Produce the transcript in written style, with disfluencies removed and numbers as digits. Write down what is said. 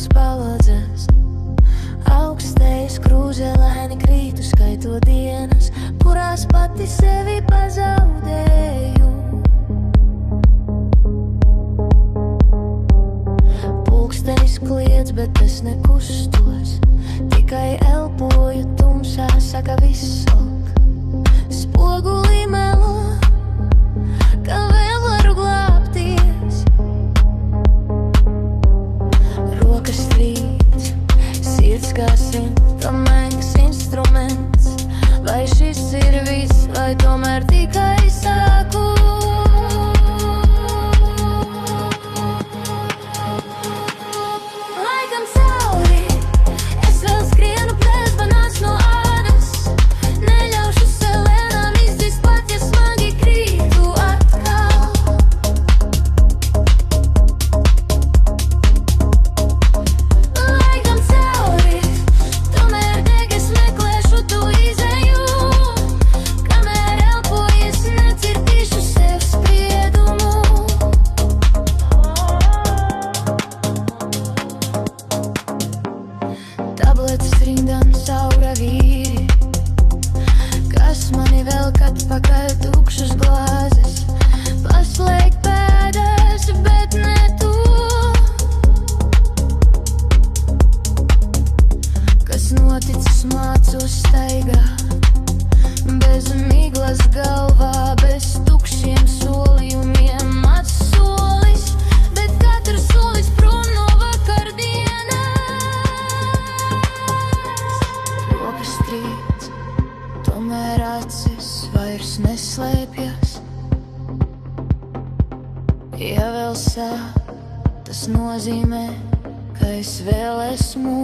mūs palodzes. Augstējas krūzelēni krītu, skaitot dienas, kurās pati sevi pazaudēju. Pulkstenis kliedz, bet es nekustos, tikai elpoju tumsā, saka viss ok. Spogulī melo, ka vēl varu glābties. Rokas trīc, sirds kā simptomēks instruments. Vai šis ir viss, vai tomēr tikai sākums? Laikam cauri, es vēl skrienu plēsbanās no ādas. Neļaušu selēnām izdzist pat, ja smagi krītu atkal. Laikam cauri, tomēr deg es meklēšu tu izēju. Kamēr elpojies, necirtīšu sev spriedumu. Tabletes rindām saura vīri, kas mani velk atpakaļ tukšas glāzes. Paslēgt pēdas, bet ne to, kas noticis mācos staigā. Bez miglas galvā, bez tukšiem solījumiem. Mats solis, bet katrs solis prom no vakardienas. Rokas trīc, tomēr acis vairs neslēpjas. Ja vēl sāp, tas nozīmē, ka es vēl esmu